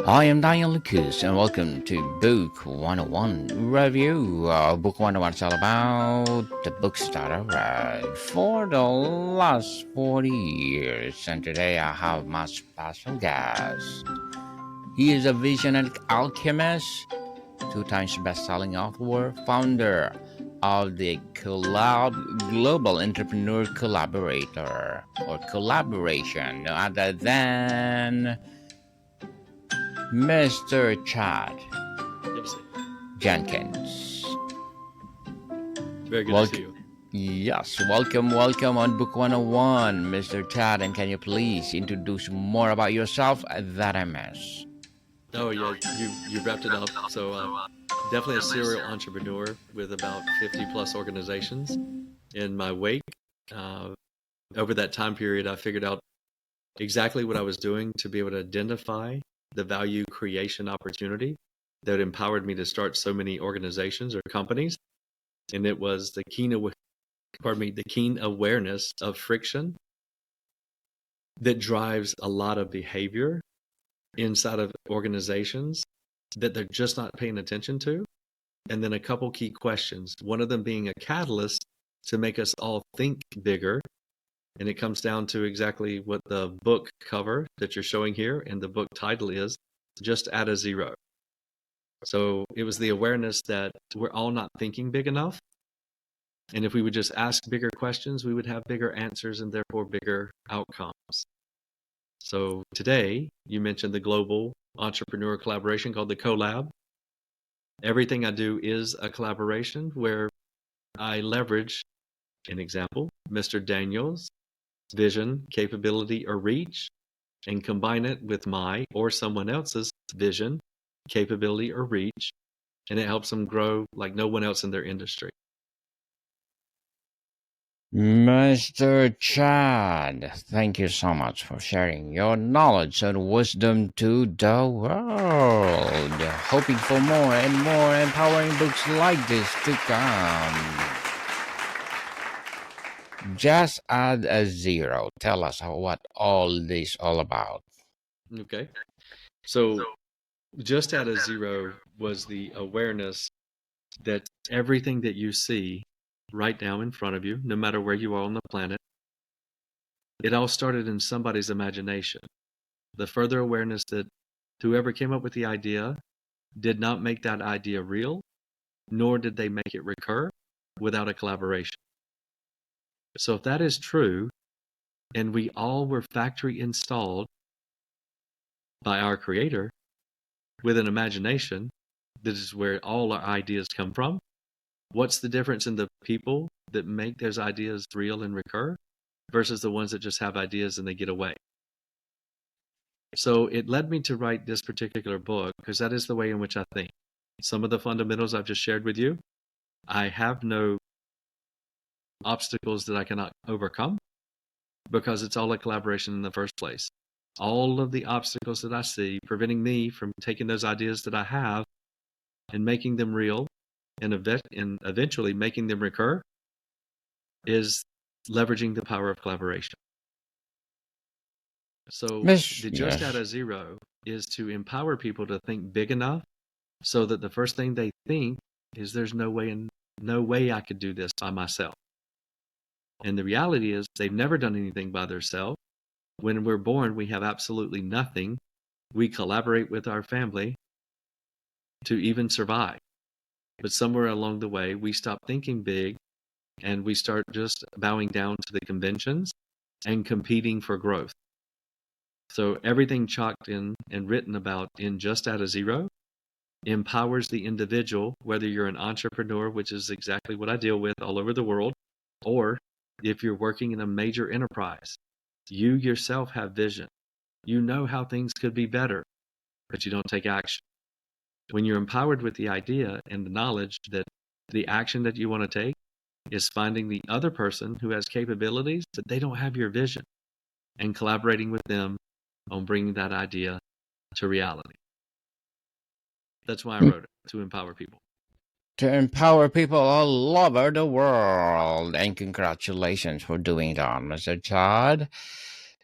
I am Daniel Lucas, and welcome to Book 101 Review. Book 101 is all about the books that I read for the last 40 years. And today I have my special guest. He is a Vision Alchemist, two-times best-selling author, founder of the Global Entrepreneur Collaborator, or Collaboration, no other than Mr. Chad Jenkins. Very good to see you. Yes, welcome on Book 101, Mr. Chad. And can you please introduce more about yourself that I missed? Oh yeah, you wrapped it up. So definitely a serial entrepreneur with about 50 plus organizations in my wake. Over that time period, I figured out exactly what I was doing to be able to identify the value creation opportunity that empowered me to start so many organizations or companies. And it was the keen awareness of friction that drives a lot of behavior inside of organizations that they're just not paying attention to. And then a couple key questions, one of them being a catalyst to make us all think bigger. And it comes down to exactly what the book cover that you're showing here and the book title is, Just Add a Zero. So it was the awareness that we're all not thinking big enough. And if we would just ask bigger questions, we would have bigger answers and therefore bigger outcomes. So today, you mentioned the global entrepreneur collaboration called the Collab. Everything I do is a collaboration where I leverage, an example, Mr. Daniel's vision, capability, or reach, and combine it with my or someone else's vision, capability, or reach, and it helps them grow like no one else in their industry. Mr. Chad, thank you so much for sharing your knowledge and wisdom to the world. Hoping for more and more empowering books like this to come. Just Add a Zero. Tell us what all this all about. Okay. So Just Add a Zero was the awareness that everything that you see right now in front of you, no matter where you are on the planet, it all started in somebody's imagination. The further awareness that whoever came up with the idea did not make that idea real, nor did they make it recur without a collaboration. So if that is true, and we all were factory installed by our creator with an imagination, this is where all our ideas come from. What's the difference in the people that make those ideas real and recur versus the ones that just have ideas and they get away? So it led me to write this particular book because that is the way in which I think. Some of the fundamentals I've just shared with you, I have no obstacles that I cannot overcome because it's all a collaboration in the first place. All of the obstacles that I see preventing me from taking those ideas that I have and making them real and eventually making them recur is leveraging the power of collaboration. So the Just Add a Zero is to empower people to think big enough so that the first thing they think is there's no way I could do this by myself. And the reality is they've never done anything by themselves. When we're born, we have absolutely nothing. We collaborate with our family to even survive. But somewhere along the way, we stop thinking big and we start just bowing down to the conventions and competing for growth. So everything chalked in and written about in Just Add a Zero empowers the individual, whether you're an entrepreneur, which is exactly what I deal with all over the world, or if you're working in a major enterprise. You yourself have vision. You know how things could be better, but you don't take action. When you're empowered with the idea and the knowledge that the action that you want to take is finding the other person who has capabilities, but they don't have your vision, and collaborating with them on bringing that idea to reality. That's why I wrote it, to empower people. To empower people all over the world. And congratulations for doing that, Mr. Chad.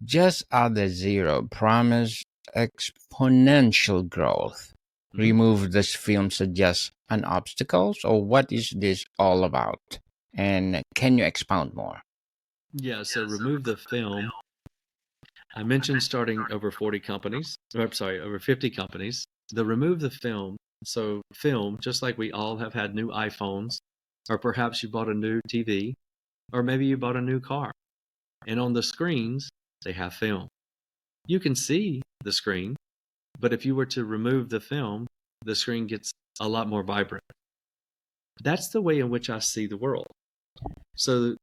Just Add a Zero promise exponential growth. Mhm. Remove this film suggests an obstacles, or what is this all about? And can you expound more? Yeah, so remove the film. I mentioned starting over 40 companies, or I'm sorry, over 50 companies. The remove the film. So, film, just like we all have had new iPhones, or perhaps you bought a new TV, or maybe you bought a new car. And on the screens, they have film. You can see the screen, but if you were to remove the film, the screen gets a lot more vibrant. That's the way in which I see the world. So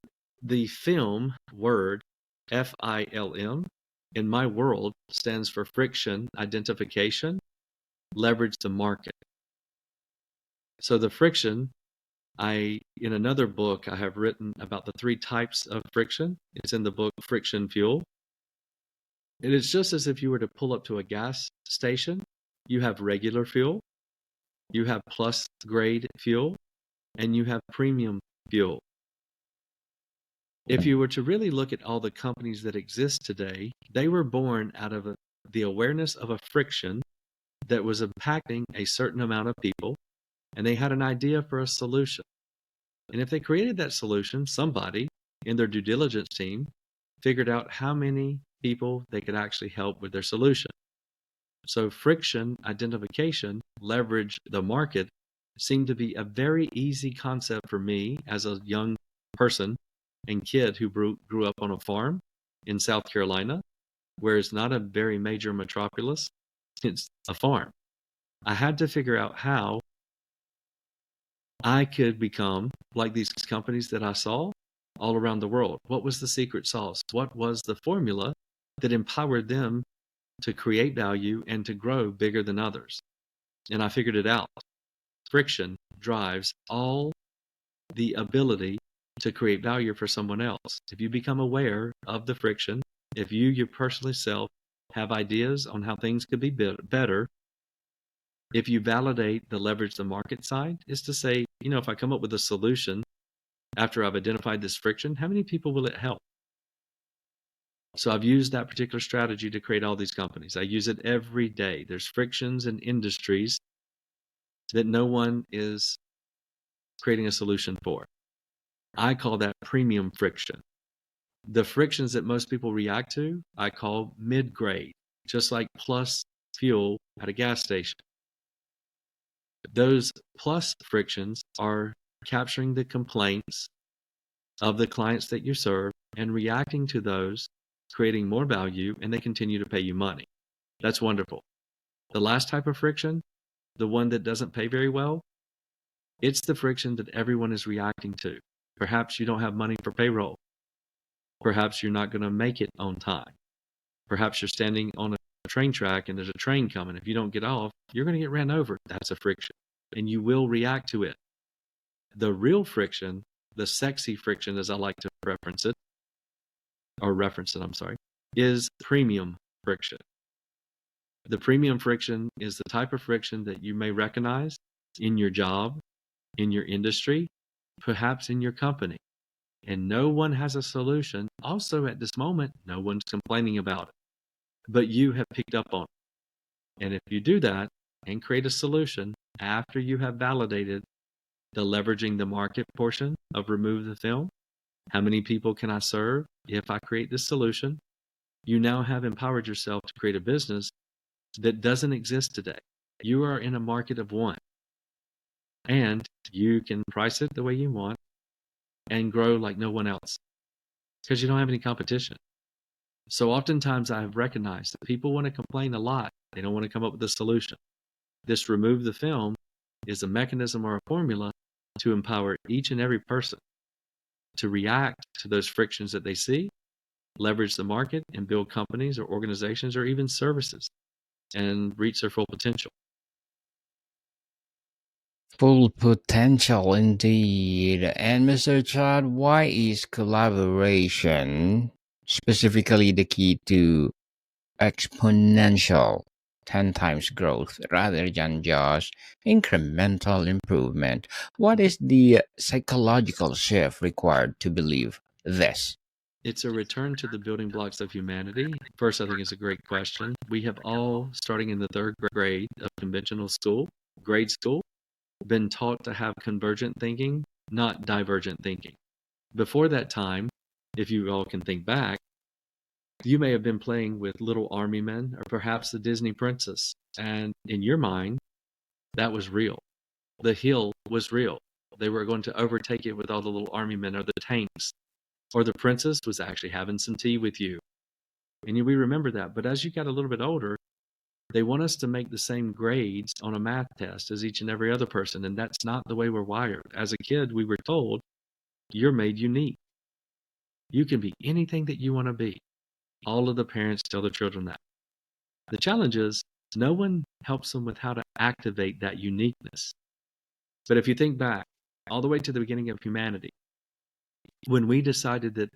the film word, FILM, in my world stands for friction, identification, leverage the market. So the friction, in another book, I have written about the three types of friction. It's in the book Friction Fuel. It is just as if you were to pull up to a gas station. You have regular fuel, you have plus grade fuel, and you have premium fuel. If you were to really look at all the companies that exist today, they were born out of the awareness of a friction that was impacting a certain amount of people, and they had an idea for a solution. And if they created that solution, somebody in their due diligence team figured out how many people they could actually help with their solution. So friction identification, leverage the market, seemed to be a very easy concept for me as a young person and kid who grew up on a farm in South Carolina, where it's not a very major metropolis, it's a farm. I had to figure out how I could become like these companies that I saw all around the world. What was the secret sauce? What was the formula that empowered them to create value and to grow bigger than others? And I figured it out. Friction drives all the ability to create value for someone else. If you become aware of the friction, if you, your personal self, have ideas on how things could be better, if you validate the leverage the market side, is to say, if I come up with a solution after I've identified this friction, how many people will it help? So I've used that particular strategy to create all these companies. I use it every day. There's frictions in industries that no one is creating a solution for. I call that premium friction. The frictions that most people react to, I call mid-grade, just like plus fuel at a gas station. Those plus frictions are capturing the complaints of the clients that you serve and reacting to those, creating more value, and they continue to pay you money. That's wonderful. The last type of friction, the one that doesn't pay very well, it's the friction that everyone is reacting to. Perhaps you don't have money for payroll. Perhaps you're not going to make it on time. Perhaps you're standing on a train track and there's a train coming. If you don't get off, you're going to get ran over. That's a friction. And you will react to it. The real friction, the sexy friction, as I like to reference it, is premium friction. The premium friction is the type of friction that you may recognize in your job, in your industry, perhaps in your company. And no one has a solution. Also, at this moment, no one's complaining about it. But you have picked up on it. And if you do that and create a solution after you have validated the leveraging the market portion of remove the film, how many people can I serve if I create this solution? You now have empowered yourself to create a business that doesn't exist today. You are in a market of one. And you can price it the way you want and grow like no one else because you don't have any competition. So oftentimes I have recognized that people want to complain a lot. They don't want to come up with a solution. This remove the film is a mechanism or a formula to empower each and every person to react to those frictions that they see, leverage the market, and build companies or organizations or even services and reach their full potential. Full potential indeed. And Mr. Chad, why is collaboration specifically the key to exponential 10 times growth rather than just incremental improvement? What is the psychological shift required to believe this? It's a return to the building blocks of humanity. First, I think it's a great question. We have all, starting in the third grade of conventional school, grade school, been taught to have convergent thinking, not divergent thinking. Before that time, if you all can think back, you may have been playing with little army men or perhaps the Disney princess. And in your mind, that was real. The hill was real. They were going to overtake it with all the little army men or the tanks. Or the princess was actually having some tea with you. And we remember that. But as you got a little bit older, they want us to make the same grades on a math test as each and every other person. And that's not the way we're wired. As a kid, we were told, you're made unique. You can be anything that you want to be. All of the parents tell their children that. The challenge is no one helps them with how to activate that uniqueness. But if you think back all the way to the beginning of humanity, when we decided that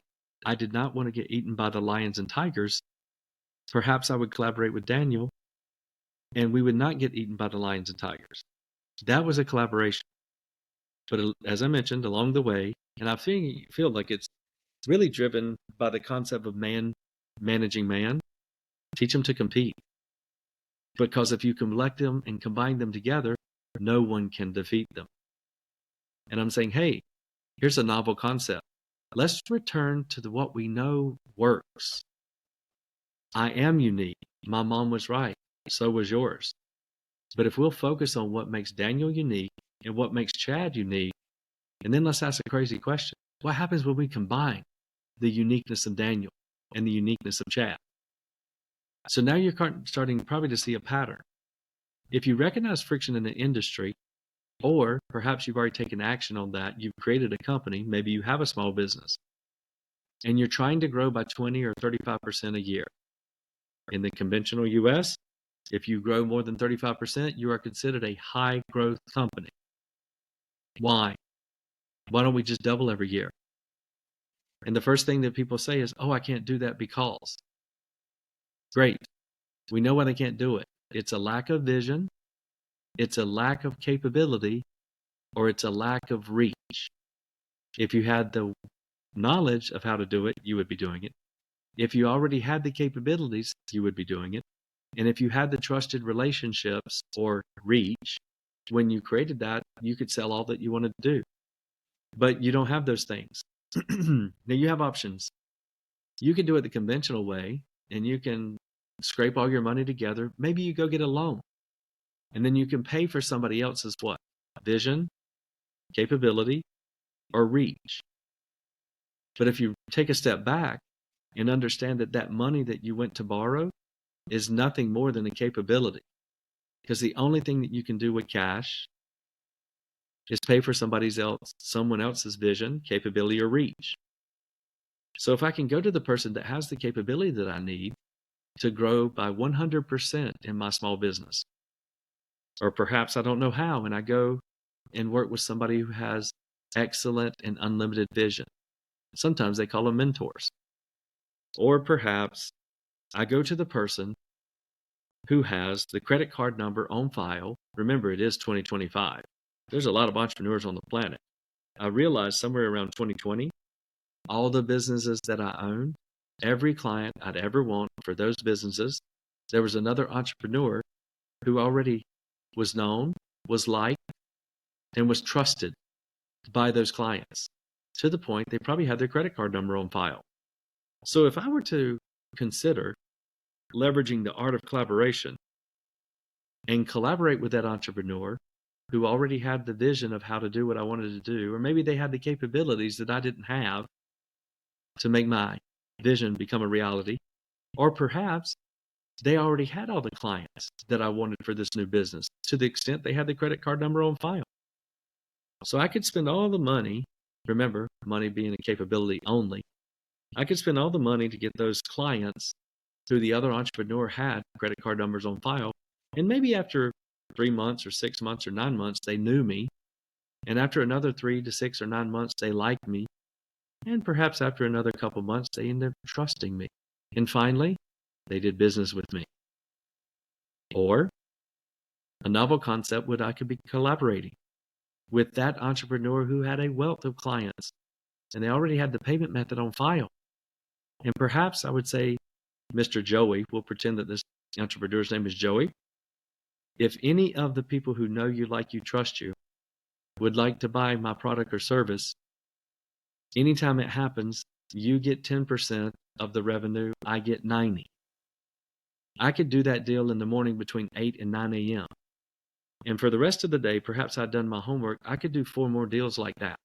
I did not want to get eaten by the lions and tigers, perhaps I would collaborate with Daniel and we would not get eaten by the lions and tigers. That was a collaboration. But as I mentioned, along the way, and I feel like it's really driven by the concept of man managing man, teach them to compete. Because if you collect them and combine them together, no one can defeat them. And I'm saying, hey, here's a novel concept. Let's return to what we know works. I am unique. My mom was right. So was yours. But if we'll focus on what makes Daniel unique and what makes Chad unique, and then let's ask a crazy question. What happens when we combine the uniqueness of Daniel and the uniqueness of Chad? So now you're starting probably to see a pattern. If you recognize friction in an industry, or perhaps you've already taken action on that, you've created a company, maybe you have a small business, and you're trying to grow by 20 or 35% a year. In the conventional US, if you grow more than 35%, you are considered a high growth company. Why? Why don't we just double every year? And the first thing that people say is, oh, I can't do that because. Great. We know why they can't do it. It's a lack of vision, it's a lack of capability, or it's a lack of reach. If you had the knowledge of how to do it, you would be doing it. If you already had the capabilities, you would be doing it. And if you had the trusted relationships or reach, when you created that, you could sell all that you wanted to do. But you don't have those things. Now you have options. You can do it the conventional way, and you can scrape all your money together. Maybe you go get a loan, and then you can pay for somebody else's what? Vision, capability, or reach. But if you take a step back and understand that that money that you went to borrow is nothing more than a capability, because the only thing that you can do with cash is pay for someone else's vision, capability, or reach. So if I can go to the person that has the capability that I need to grow by 100% in my small business, or perhaps I don't know how, and I go and work with somebody who has excellent and unlimited vision. Sometimes they call them mentors. Or perhaps I go to the person who has the credit card number on file. Remember, it is 2025. There's a lot of entrepreneurs on the planet. I realized somewhere around 2020, all the businesses that I own, every client I'd ever want for those businesses, there was another entrepreneur who already was known, was liked, and was trusted by those clients to the point they probably had their credit card number on file. So if I were to consider leveraging the art of collaboration and collaborate with that entrepreneur who already had the vision of how to do what I wanted to do, or maybe they had the capabilities that I didn't have to make my vision become a reality, or perhaps they already had all the clients that I wanted for this new business to the extent they had the credit card number on file. So I could spend all the money, remember, money being a capability only, I could spend all the money to get those clients who the other entrepreneur had credit card numbers on file. And maybe after 3 months or 6 months or 9 months, they knew me. And after another 3 to 6 or 9 months, they liked me. And perhaps after another couple months, they ended up trusting me. And finally, they did business with me. Or a novel concept would I could be collaborating with that entrepreneur who had a wealth of clients and they already had the payment method on file. And perhaps I would say, Mr. Joey, we'll pretend that this entrepreneur's name is Joey. If any of the people who know you, like you, trust you, would like to buy my product or service, anytime it happens, you get 10% of the revenue, I get 90. I could do that deal in the morning between 8 and 9 a.m. And for the rest of the day, perhaps I'd done my homework, I could do 4 more deals like that.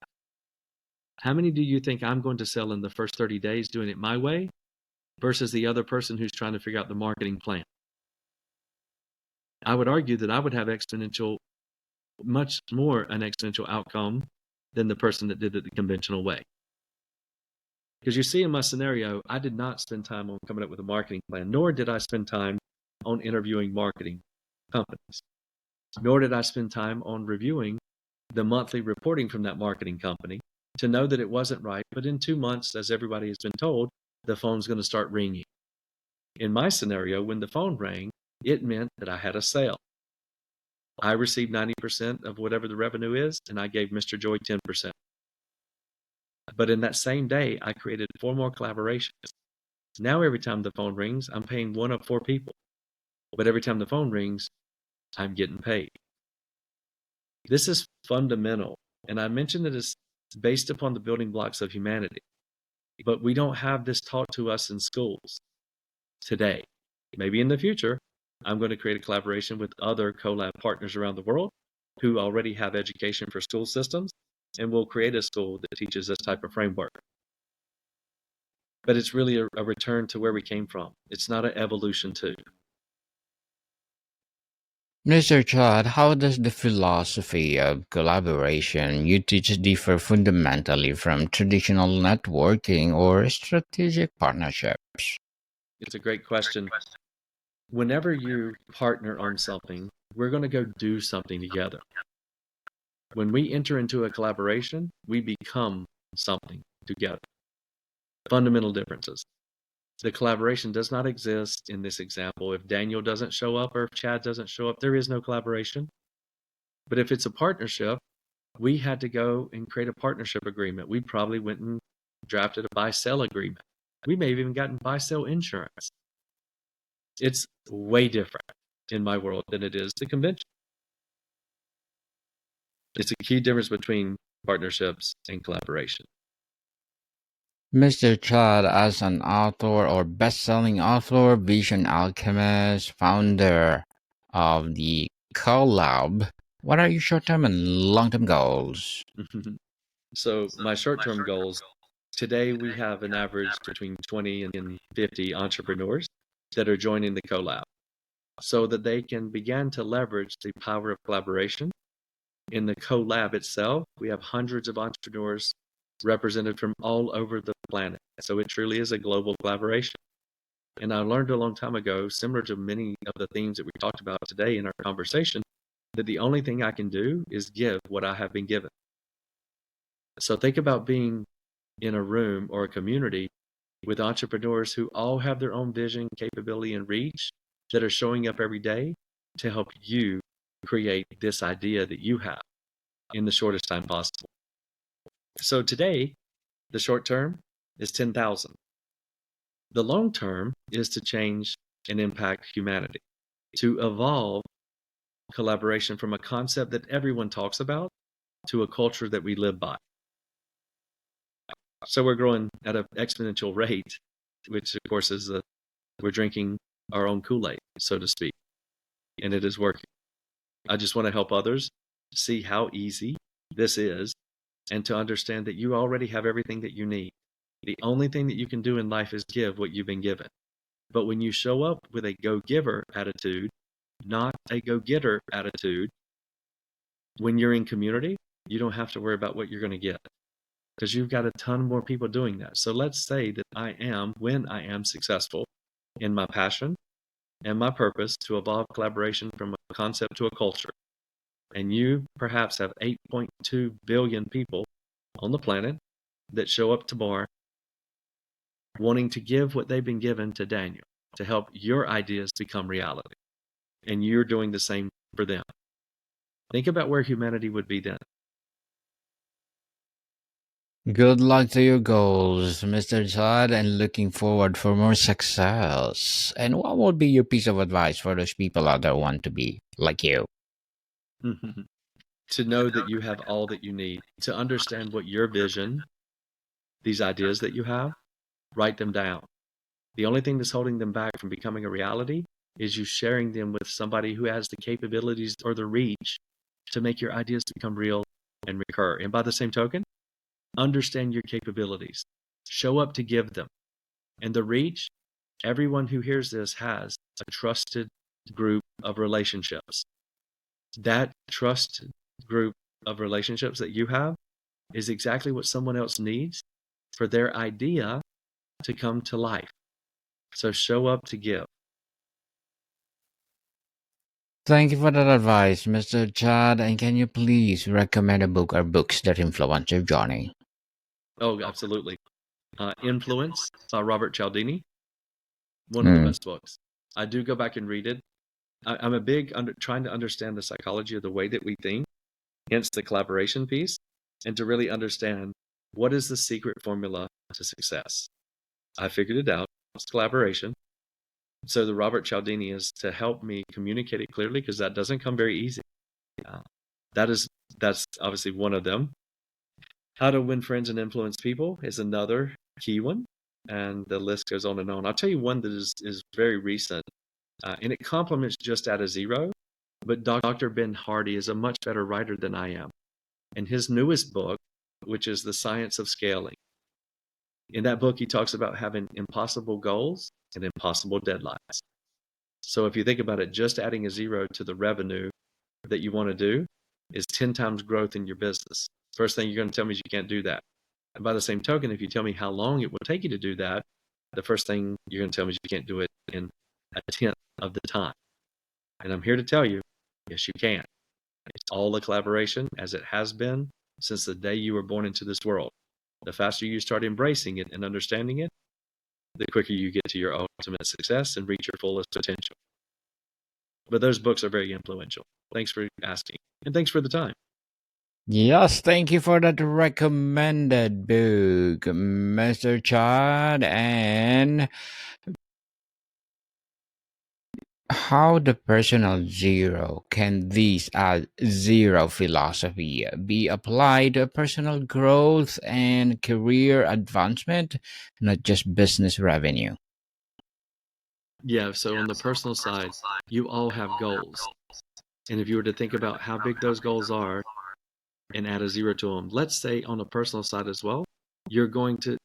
How many do you think I'm going to sell in the first 30 days doing it my way versus the other person who's trying to figure out the marketing plan? I would argue that I would have much more an exponential outcome than the person that did it the conventional way. Because you see in my scenario, I did not spend time on coming up with a marketing plan, nor did I spend time on interviewing marketing companies, nor did I spend time on reviewing the monthly reporting from that marketing company to know that it wasn't right. But in 2 months, as everybody has been told, the phone's going to start ringing. In my scenario, when the phone rang, it meant that I had a sale. I received 90% of whatever the revenue is, and I gave Mr. Joy 10%. But in that same day, I created 4 more collaborations. Now every time the phone rings, I'm paying one of 4 people. But every time the phone rings, I'm getting paid. This is fundamental. And I mentioned that it's based upon the building blocks of humanity. But we don't have this taught to us in schools today. Maybe in the future, I'm going to create a collaboration with other collab partners around the world who already have education for school systems, and we'll create a school that teaches this type of framework. But it's really a return to where we came from. It's not an evolution too. Mr. Chad, how does the philosophy of collaboration you teach differ fundamentally from traditional networking or strategic partnerships? It's a great question. Whenever you partner on something, we're going to go do something together. When we enter into a collaboration, we become something together. Fundamental differences. The collaboration does not exist in this example. If Daniel doesn't show up or if Chad doesn't show up, there is no collaboration. But if it's a partnership, we had to go and create a partnership agreement. We probably went and drafted a buy-sell agreement. We may have even gotten buy-sell insurance. It's way different in my world than it is the convention. It's a key difference between partnerships and collaboration. Mr. Chad, as an author or best-selling author, Vision Alchemist, founder of the collab, what are your short-term and long-term goals? So my short-term goals, today we have an average between 20 and 50 entrepreneurs that are joining the collab so that they can begin to leverage the power of collaboration. In the collab itself, we have hundreds of entrepreneurs represented from all over the planet. So it truly is a global collaboration. And I learned a long time ago, similar to many of the themes that we talked about today in our conversation, that the only thing I can do is give what I have been given. So think about being in a room or a community with entrepreneurs who all have their own vision, capability, and reach that are showing up every day to help you create this idea that you have in the shortest time possible. So today, the short term is 10,000. The long term is to change and impact humanity, to evolve collaboration from a concept that everyone talks about to a culture that we live by. So we're growing at an exponential rate, which of course is we're drinking our own Kool-Aid, so to speak, and it is working. I just want to help others see how easy this is and to understand that you already have everything that you need. The only thing that you can do in life is give what you've been given. But when you show up with a go-giver attitude, not a go-getter attitude, when you're in community, you don't have to worry about what you're going to get because you've got a ton more people doing that. So let's say that when I am successful in my passion and my purpose to evolve collaboration from a concept to a culture, and you perhaps have 8.2 billion people on the planet that show up tomorrow wanting to give what they've been given to Daniel to help your ideas become reality. And you're doing the same for them. Think about where humanity would be then. Good luck to your goals, Mr. Todd, and looking forward for more success. And what would be your piece of advice for those people out there who want to be like you? To know that you have all that you need, to understand what your vision, these ideas that you have, write them down. The only thing that's holding them back from becoming a reality is you sharing them with somebody who has the capabilities or the reach to make your ideas become real and recur. And by the same token, understand your capabilities. Show up to give them. And the reach, everyone who hears this has a trusted group of relationships. That trusted group of relationships that you have is exactly what someone else needs for their idea to come to life. So show up to give. Thank you for that advice, Mr. Chad. And can you please recommend a book or books that influence your journey? Oh, absolutely. Influence by Robert Cialdini, one of the Hmm. best books. I do go back and read it. I'm a big trying to understand the psychology of the way that we think, hence the collaboration piece, and to really understand what is the secret formula to success. I figured it out. It's collaboration. So the Robert Cialdini is to help me communicate it clearly because that doesn't come very easy. Uh, that's obviously one of them. How to Win Friends and Influence People is another key one, and the list goes on and on. I'll tell you one that is very recent, and it complements Just Out of Zero, but Dr. Ben Hardy is a much better writer than I am. And his newest book, which is The Science of Scaling, in that book, he talks about having impossible goals and impossible deadlines. So if you think about it, just adding a zero to the revenue that you want to do is 10 times growth in your business. First thing you're going to tell me is you can't do that. And by the same token, if you tell me how long it will take you to do that, the first thing you're going to tell me is you can't do it in a tenth of the time. And I'm here to tell you, yes, you can. It's all a collaboration, as it has been since the day you were born into this world. The faster you start embracing it and understanding it, the quicker you get to your ultimate success and reach your fullest potential. But those books are very influential. Thanks for asking. And thanks for the time. Yes, thank you for that recommended book, Mr. Chad. And how the personal zero can this zero philosophy be applied to personal growth and career advancement, not just business revenue? Yeah, so on the personal side, you all have goals. And if you were to think about how big those goals are and add a zero to them, let's say on a personal side as well, you're going to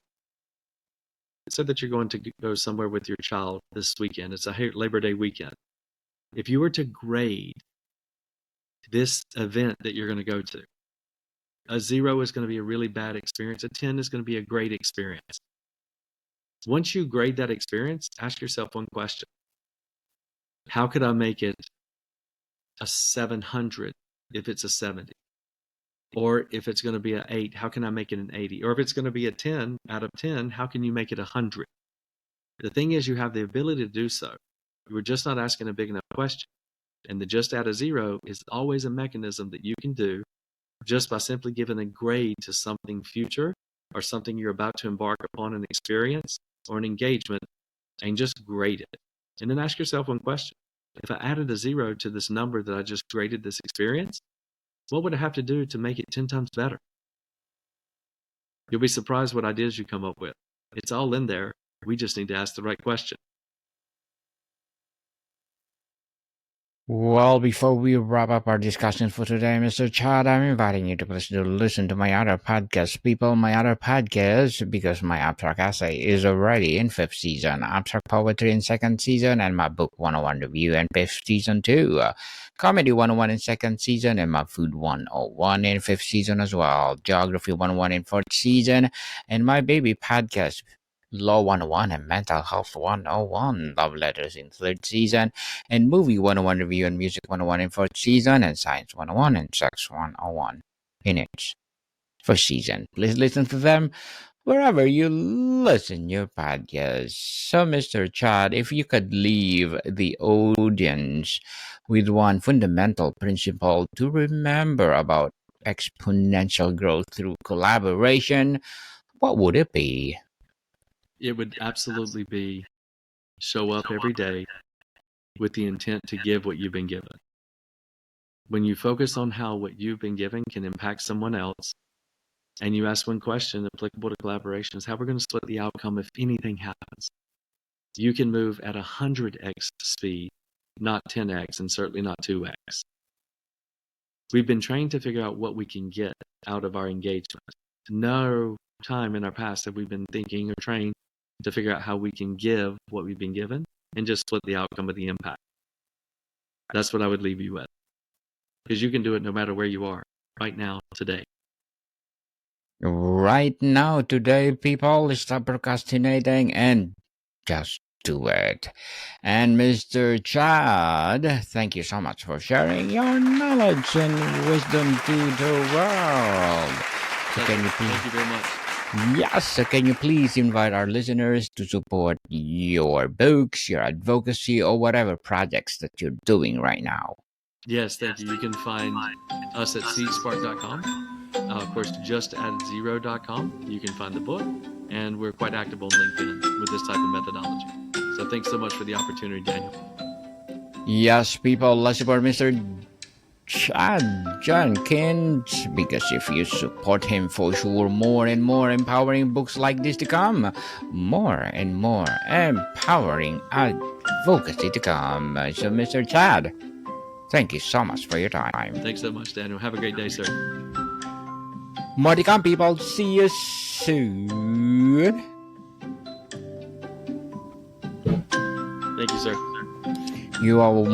say that you're going to go somewhere with your child this weekend. It's a Labor Day weekend. If you were to grade this event that you're going to go to, a zero is going to be a really bad experience. A 10 is going to be a great experience. Once you grade that experience, ask yourself one question. How could I make it a 700 if it's a 70? Or if it's going to be an 8, how can I make it an 80? Or if it's going to be a 10 out of 10, how can you make it 100? The thing is, you have the ability to do so. You were just not asking a big enough question. And the just out of zero is always a mechanism that you can do just by simply giving a grade to something future or something you're about to embark upon an experience or an engagement, and just grade it. And then ask yourself one question. If I added a zero to this number that I just graded this experience, what would I have to do to make it 10 times better? You'll be surprised what ideas you come up with. It's all in there. We just need to ask the right question. Well, before we wrap up our discussion for today, Mr. Chad, I'm inviting you to please do listen to my other podcast, people, my other podcast, because my abstract essay is already in fifth season, abstract poetry in second season, and my book 101 review in fifth season too. Comedy 101 in second season, and my food 101 in fifth season as well. Geography 101 in fourth season, and my baby podcast, Law 101 and Mental Health 101, Love Letters in third season, and Movie 101 Review and Music 101 in fourth season, and Science 101 and Sex 101 in its first season. Please listen to them wherever you listen your podcast. So, Mr. Chad, if you could leave the audience with one fundamental principle to remember about exponential growth through collaboration, what would it be? It would absolutely be show up every day with the intent to give what you've been given. When you focus on how what you've been given can impact someone else, and you ask one question applicable to collaboration is how we're going to split the outcome if anything happens. You can move at 100x speed, not 10x, and certainly not 2x. We've been trained to figure out what we can get out of our engagement. No time in our past have we been thinking or trained to figure out how we can give what we've been given and just split the outcome of the impact. That's what I would leave you with. Because you can do it no matter where you are, right now, today. Right now, today, people, stop procrastinating and just do it. And Mr. Chad, thank you so much for sharing your knowledge and wisdom to the world. Thank you very much. Yes, so can you please invite our listeners to support your books, your advocacy, or whatever projects that you're doing right now? Yes, thank you. You can find us at seedspark.com. Of course, justaddedzero.com. You can find the book, and we're quite active on LinkedIn with this type of methodology. So thanks so much for the opportunity, Daniel. Yes, people, let's support Mr. Chad Jenkins, because if you support him, for sure, more and more empowering books like this to come, more and more empowering advocacy to come. So, Mr. Chad, thank you so much for your time. Thanks so much, Daniel. Have a great day, sir. More to come, people. See you soon. Thank you, sir. You are more